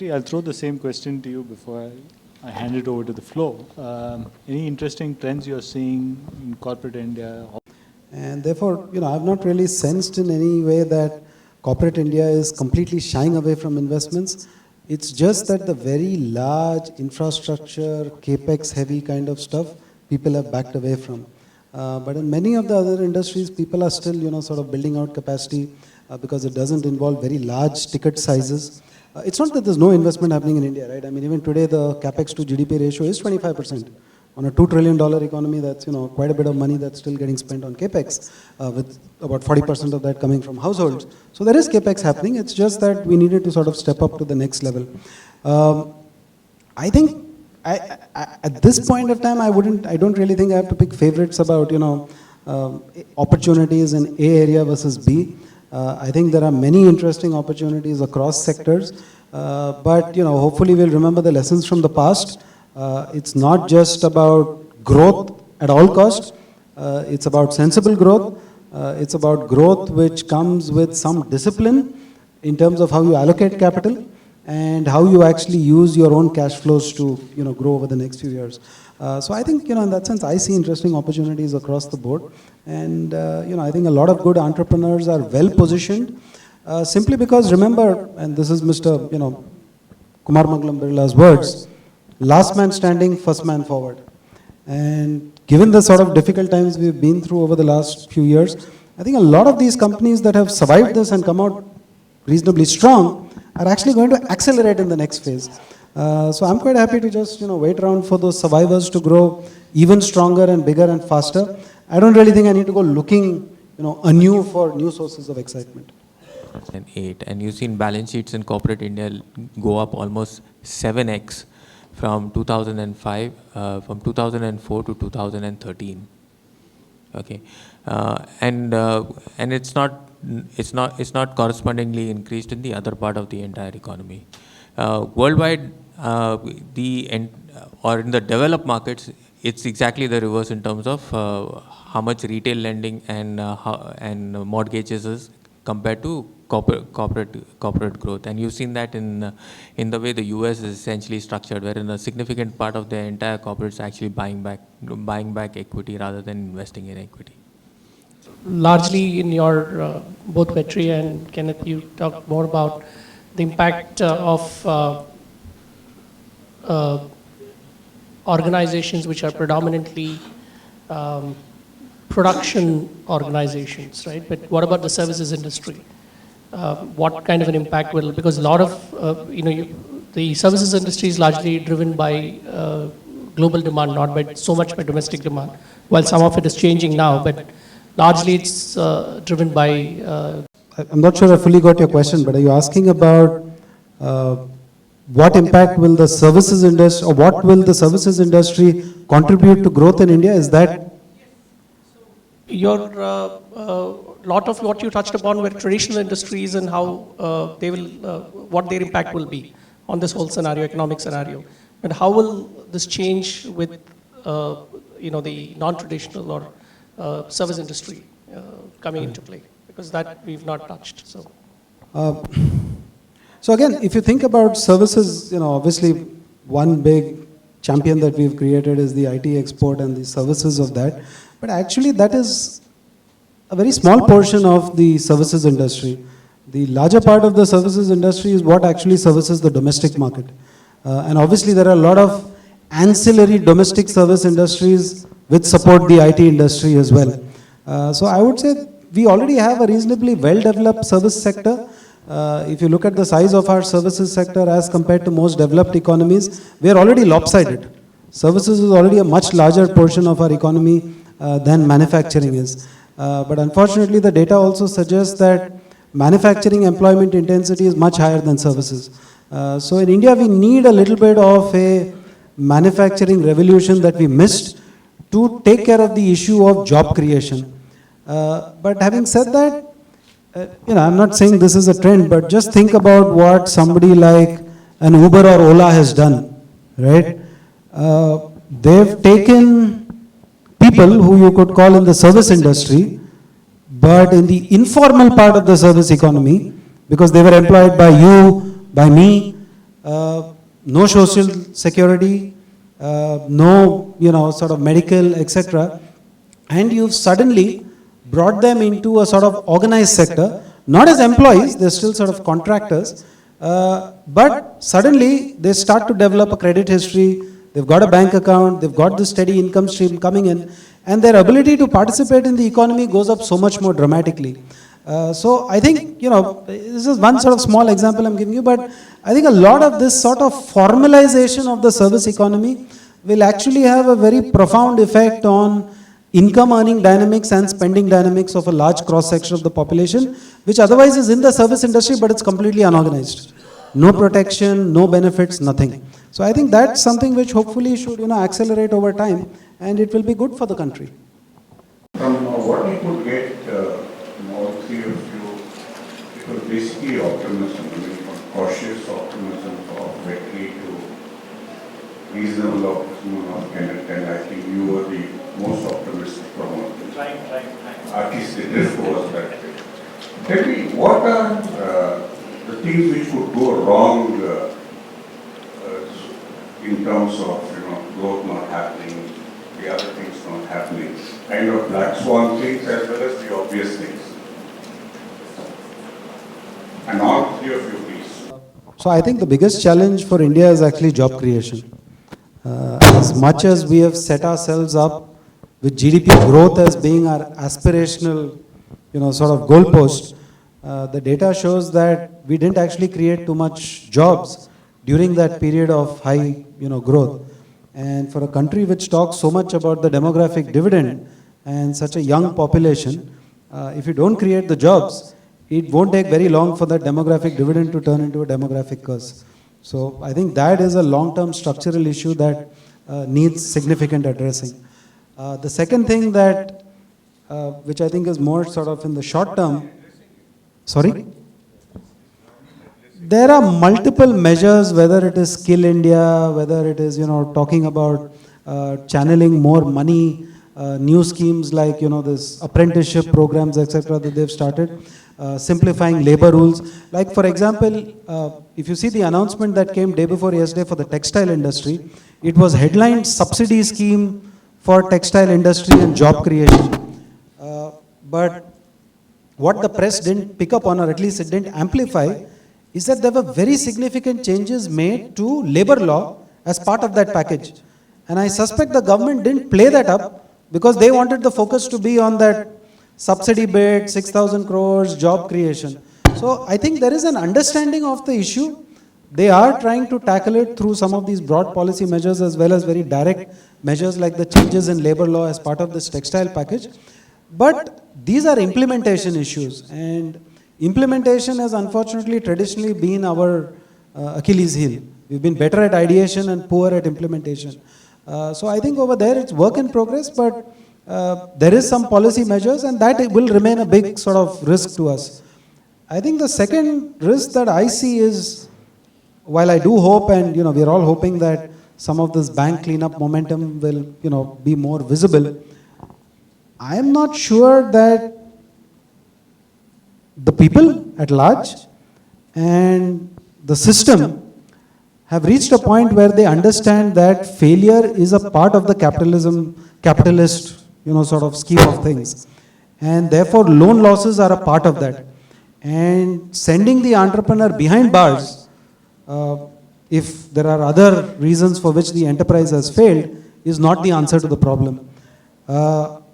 Vetri, I'll throw the same question to you before I hand it over to the floor. Any interesting trends you're seeing in corporate India? And therefore, I've not really sensed in any way that corporate India is completely shying away from investments. It's just that the very large infrastructure, capex heavy kind of stuff, people have backed away from. But in many of the other industries, people are still, sort of building out capacity because it doesn't involve very large ticket sizes. It's not that there's no investment happening in India, right? I mean, even today, the capex to GDP ratio is 25%. On a $2 trillion economy, that's, quite a bit of money that's still getting spent on capex, with about 40% of that coming from households. So there is capex happening. It's just that we needed to sort of step up to the next level. I think at this point of time, I don't really think I have to pick favorites about, opportunities in A area versus B. I think there are many interesting opportunities across sectors, but, hopefully we'll remember the lessons from the past. It's not just about growth at all costs. It's about sensible growth. It's about growth which comes with some discipline in terms of how you allocate capital and how you actually use your own cash flows to grow over the next few years. So I think in that sense I see interesting opportunities across the board, and I think a lot of good entrepreneurs are well positioned simply because, remember, and this is Mr. Kumar Mangalam Birla's words, last man standing, first man forward. And given the sort of difficult times we've been through over the last few years, I think a lot of these companies that have survived this and come out reasonably strong are actually going to accelerate in the next phase. So I'm quite happy to just wait around for those survivors to grow even stronger and bigger and faster. I don't really think I need to go looking anew for new sources of excitement. And 8, and you've seen balance sheets in corporate India go up almost 7x from 2005, from 2004 to 2013. Okay, and it's not correspondingly increased in the other part of the entire economy. Worldwide, or in the developed markets, it's exactly the reverse in terms of how much retail lending and mortgages is compared to corporate growth. And you've seen that in the way the US is essentially structured, wherein a significant part of the entire corporates actually buying back equity rather than investing in equity. Largely in your both Vetri and Kenneth, you talked more about the impact of organizations which are predominantly production organizations, right? But what about the services industry? What kind of an impact will, because a lot of, the services industry is largely driven by global demand, not by so much by domestic demand. While some of it is changing now, but largely it's driven by... I'm not sure I fully got your question, but are you asking about what impact will the services industry, or what will the services industry contribute to growth in India? Is that? Your lot of what you touched upon were traditional industries and how they will, what their impact will be on this whole scenario, economic scenario. But how will this change with, the non-traditional or service industry coming into play? Because that we've not touched. So again, if you think about services, obviously one big champion that we've created is the IT export and the services of that. But actually that is a very small portion of the services industry. The larger part of the services industry is what actually services the domestic market. And obviously there are a lot of ancillary domestic service industries which support the IT industry as well. So I would say we already have a reasonably well-developed service sector. If you look at the size of our services sector as compared to most developed economies, we are already lopsided. Services is already a much larger portion of our economy than manufacturing is. But unfortunately, the data also suggests that manufacturing employment intensity is much higher than services. So in India, we need a little bit of a manufacturing revolution that we missed to take care of the issue of job creation. But having said that, I'm not saying this is a trend, but just think about what somebody like an Uber or Ola has done, right? They've taken people who you could call in the service industry, but in the informal part of the service economy, because they were employed by you, by me, no social security, no, sort of medical, etc. And you've suddenly brought them into a sort of organized sector, not as employees, they're still sort of contractors, but suddenly they start to develop a credit history, they've got a bank account, they've got the steady income stream coming in, and their ability to participate in the economy goes up so much more dramatically. So I think, this is one sort of small example I'm giving you, but I think a lot of this sort of formalization of the service economy will actually have a very profound effect on income earning dynamics and spending dynamics of a large cross section of the population, which otherwise is in the service industry, but it's completely unorganized. No protection, no benefits, nothing. So I think that's something which hopefully should, accelerate over time, and it will be good for the country. From what you could get, all three of you, it was basically optimism, from cautious optimism of victory to reasonable optimism of Kenneth, and I think you were the most optimistic from all this. Right. At least the drift was that way. Tell me, what are the things which could go wrong in terms of growth not happening, the other things not happening, kind of black swan things as well as the obvious things? And all three of you, please. So I think the biggest challenge for India is actually job creation. As much as we have set ourselves up with GDP growth as being our aspirational, sort of goalpost, the data shows that we didn't actually create too much jobs during that period of high, growth. And for a country which talks so much about the demographic dividend and such a young population, if you don't create the jobs, it won't take very long for that demographic dividend to turn into a demographic curse. So I think that is a long-term structural issue that needs significant addressing. The second thing that, which I think is more sort of in the short term, sorry? There are multiple measures, whether it is Skill India, whether it is, talking about channeling more money, new schemes like, this apprenticeship programs, etc. that they've started, simplifying labor rules. Like, for example, if you see the announcement that came day before yesterday for the textile industry, it was headlined subsidy scheme for textile industry and job creation. But what the press didn't pick up on, or at least it didn't amplify, is that there were very significant changes made to labor law as part of that package. And I suspect the government didn't play that up because they wanted the focus to be on that subsidy bit, 6,000 crores, job creation. So I think there is an understanding of the issue. They are trying to tackle it through some of these broad policy measures as well as very direct measures like the changes in labor law as part of this textile package. But these are implementation issues, and implementation has unfortunately traditionally been our Achilles heel. We've been better at ideation and poor at implementation. So I think over there it's work in progress, but there is some policy measures, and that will remain a big sort of risk to us. I think the second risk that I see is, while I do hope, and we're all hoping that some of this bank cleanup momentum will be more visible, I am not sure that the people at large and the system have reached a point where they understand that failure is a part of the capitalist, sort of scheme of things. And therefore loan losses are a part of that. And sending the entrepreneur behind bars, if there are other reasons for which the enterprise has failed, is not the answer to the problem.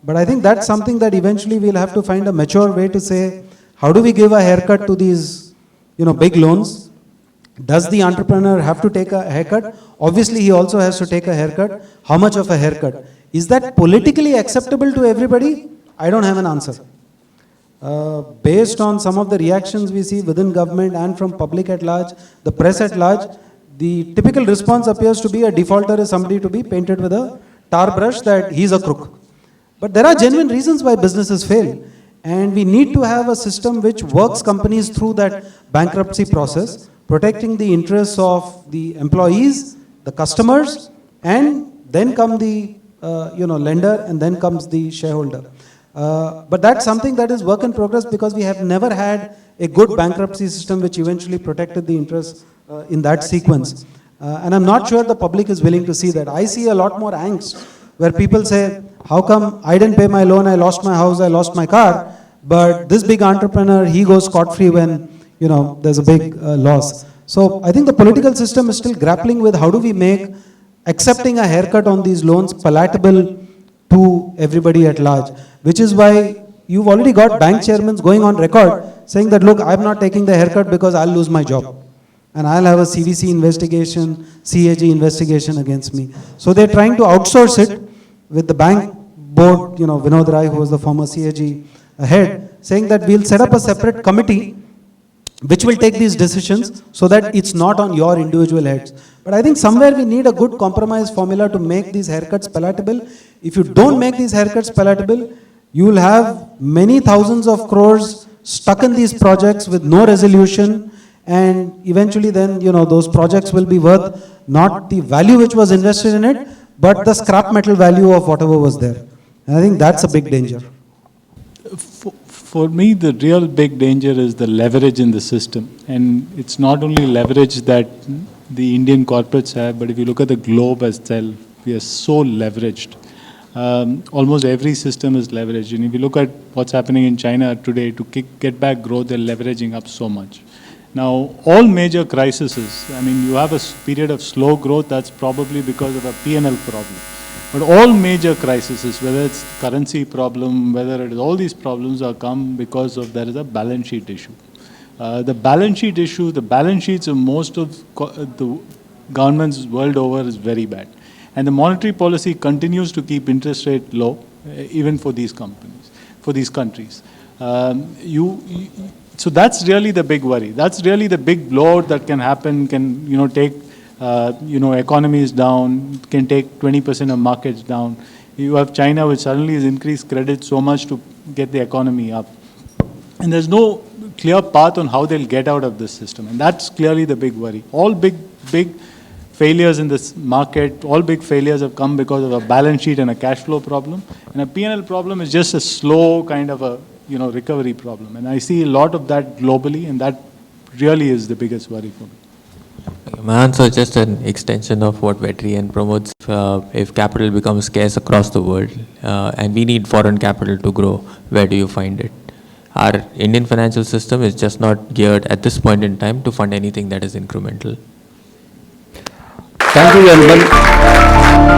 But I think that's something that eventually we'll have to find a mature way to say, how do we give a haircut to these, big loans? Does the entrepreneur have to take a haircut? Obviously, he also has to take a haircut. How much of a haircut? Is that politically acceptable to everybody? I don't have an answer. Based on some of the reactions we see within government and from public at large, the press at large, the typical response appears to be a defaulter is somebody to be painted with a tar brush that he's a crook. But there are genuine reasons why businesses fail. And we need to have a system which works companies through that bankruptcy process, protecting the interests of the employees, the customers, and then come the lender, and then comes the shareholder. But that's something that is work in progress because we have never had a good bankruptcy system which eventually protected the interests in that sequence. And I'm not sure the public is willing to see that. I see a lot more angst where people say, how come I didn't pay my loan, I lost my house, I lost my car, but this big entrepreneur, he goes scot-free when, there's a big loss. So I think the political system is still grappling with how do we make accepting a haircut on these loans palatable to everybody at large, which is why you've already got bank chairmen going on record saying that, look, I'm not taking the haircut because I'll lose my job. And I'll have a CVC investigation, CAG investigation against me. So they're trying to outsource it with the bank board, Vinod Rai, who was the former CAG head, saying that we'll set up a separate committee which will take these decisions so that it's not on your individual heads. But I think somewhere we need a good compromise formula to make these haircuts palatable. If you don't make these haircuts palatable, you will have many thousands of crores stuck in these projects with no resolution, and eventually then, those projects will be worth not the value which was invested in it, but the scrap metal value of whatever was there. And I think that's a big danger. For me, the real big danger is the leverage in the system. And it's not only leverage that the Indian corporates have, but if you look at the globe as well, we are so leveraged. Almost every system is leveraged. And if you look at what's happening in China today, to get back growth, they're leveraging up so much. Now, all major crises, you have a period of slow growth, that's probably because of a P&L problem. But all major crises, whether it's currency problem, whether it is all these problems are come because of there is a balance sheet issue. The balance sheet issue, the balance sheets of most of the governments world over is very bad. And the monetary policy continues to keep interest rate low, even for these companies, for these countries. So that's really the big worry. That's really the big blowout that can happen, can, take economies down, can take 20% of markets down. You have China, which suddenly has increased credit so much to get the economy up. And there's no clear path on how they'll get out of this system. And that's clearly the big worry. All big failures in this market, all big failures have come because of a balance sheet and a cash flow problem. And a P&L problem is just a slow kind of a, recovery problem. And I see a lot of that globally, and that really is the biggest worry for me. My answer is just an extension of what Vetri promotes. If capital becomes scarce across the world and we need foreign capital to grow, where do you find it? Our Indian financial system is just not geared at this point in time to fund anything that is incremental. Thank you, gentlemen.